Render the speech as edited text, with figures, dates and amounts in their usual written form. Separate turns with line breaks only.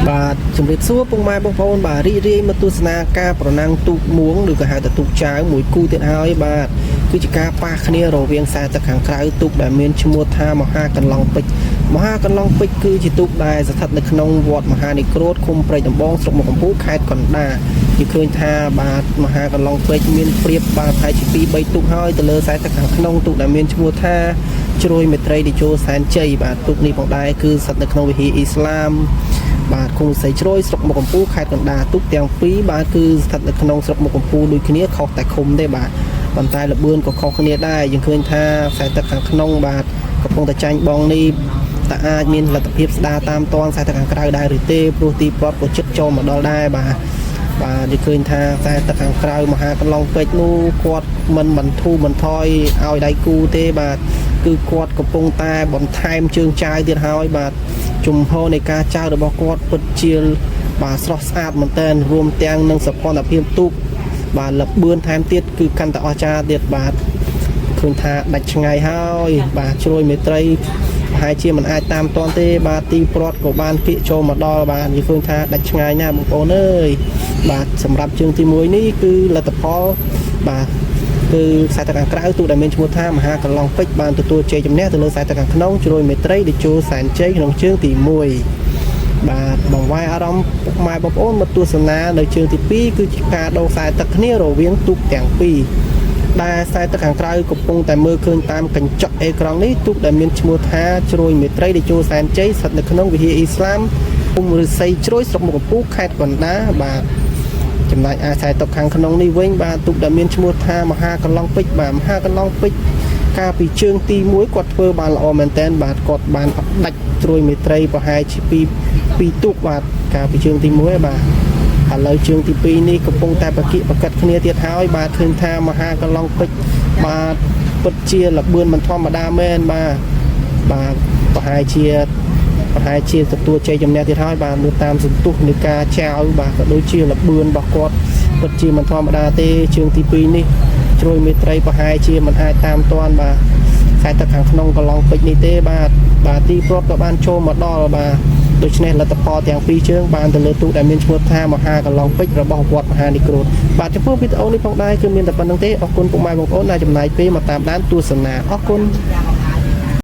បាទជំរាបសួរពុកម៉ែបងប្អូនបាទរីករាយមកទស្សនាការប្រណាំងទូកមួងឬក៏ហៅថាទូកចៅមួយគូទៀតហើយបាទគឺជាការប៉ះគ្នារវាងខ្សែទឹកខាងក្រៅទូកដែលមានឈ្មោះថាមហាកន្លងពេជ្រមហាកន្លងពេជ្រគឺជាទូកដែលស្ថិតនៅក្នុងវត្តមហានិក្រូធឃុំព្រែកដំបងស្រុកមុខកំពូលខេត្តកណ្ដាលនិយាយឃើញថាបាទមហាកន្លងពេជ្រមានព្រៀបបាទប្រហែលជា2 3ទូកហើយទៅលើខ្សែទឹកខាងក្នុងទូកដែលមានឈ្មោះថាជ្រោយមេត្រីតេជោសែនជ័យបាទទូកនេះផងដែរគឺស្ថិតនៅក្នុងវិហារអ៊ីស្លាមបាទគុំស័យជ្រោយស្រុកមុខកំពូលខេត្តកណ្ដាលទូកទាំងពីរបាទគឺស្ថិតនៅក្នុងស្រុកមុខកំពូលដូចគ្នាខុសតែឃុំទេបាទប៉ុន្តែល្បឿនក៏ខុសគ្នាដែរយើងឃើញថាខ្សែទឹកខាងក្នុងបាទកំពុងតែចាញ់បងនេះតើអាចមានលទ្ធភាពស្ដារតាមតនខ្សែទឹកខាងក្រៅដែរឬទេព្រោះទីប្រត់ក៏ជិតចូលមកដល់ដែរបាទយើងឃើញថាខ្សែទឹកខាងក្រៅមហាកន្លងពេជ្រនោះគាត់មិនបន្ធូរបន្ថយឲ្យដៃគូទេបាទគឺគាត់កំពុងតែបន្ថែមជើងចាវទៀតហើយបាទជំហរនៃការចៅរបស់គាត់ពិតជាបាទស្រស់ស្អាតមែនទែនរួមទាំងនឹងសកម្មភាពទូកបាទល្បឿនថែមទៀតគឺកាន់តែអស្ចារ្យទៀតបាទឃើញថាដាច់ឆ្ងាយហើយបាទជ្រោយមេត្រីប្រហែលជាមិនអាចតាមទាន់ទេបាទទីប្រត់ក៏បានគៀកចូលមកដល់បាទនិយាយឃើញថាដាច់ឆ្ងាយណាស់បងប្អូនអើយបាទសម្រាប់ជើងទី1នេះគឺលទ្ធផលបាទគឺខ្សែទឹកខាងក្រៅទូកដែលមានឈ្មោះថាមហាកន្លងពេជ្របានទទួលជ័យជំនះទៅលើខ្សែទឹកខាងក្នុងជ្រោយមេត្រីតេជោសែនជ័យក្នុងជើងទី1បាទបង្វែរអារម្មណ៍ពុកម៉ែបងប្អូនមកទស្សនានៅជើងទី2គឺជាការដូរខ្សែទឹកគ្នារវាងទូកទាំងពីរដែលខ្សែទឹកខាងក្រៅកំពុងតែមើលឃើញតាមកញ្ចក់អេក្រង់នេះទូកដែលមានឈ្មោះថាជ្រោយមេត្រីតេជោសែនជ័យស្ថិតនៅក្នុងវិហារអ៊ីស្លាមភូមិឫស្សីជ្រោយស្រុកមុខកំពូលខេត្តកណ្ដាលបាទចំណែកឯខ្សែទឹកខាងក្នុងនេះវិញបាទទូកដែលមានឈ្មោះថាមហាកន្លងពេជ្របាទមហាកន្លងពេជ្រកាលពីជើងទី1គាត់ធ្វើបានល្អមែនតើបាទគាត់បានដាច់ជ្រោយមេត្រីប្រហែលជា2ទូកបាទកាលពីជើងទី1បាទឥឡូវជើងទី2នេះកំពុងតែប្រកិតគ្នាទៀតហើយបាទឃើញថាមហាកន្លងពេជ្របាទពិតជាល្បឿនមិនធម្មតាមែនបាទប្រហែលជាទទួលជ័យជំនះទៀតហើយបាទមើលតាមសន្ទុះនៃការចៅបាទក៏ដូចជាល្បឿនរបស់គាត់ពិតជាមិនធម្មតាទេជើងទី2នេះជ្រោយមេត្រីប្រហែលជាមិនអាចតាមទាន់បាទខ្សែទឹកខាងក្នុងកន្លងពេជ្រនេះទេបាទទីប្រត់ក៏បានចូលមកដល់បាទដូច្នេះលទ្ធផលទាំងពីរជើងបានទៅលើទូកដែលមានឈ្មោះថាមហាកន្លងពេជ្ររបស់វត្តមហានិក្រូធបាទចំពោះវីដេអូនេះផងដែរគឺមានតែប៉ុណ្្នឹងទេអរគុណពុកម៉ែបងប្អូនដែលចំណាយពេលមកតាមដានទស្សនាអរគុណ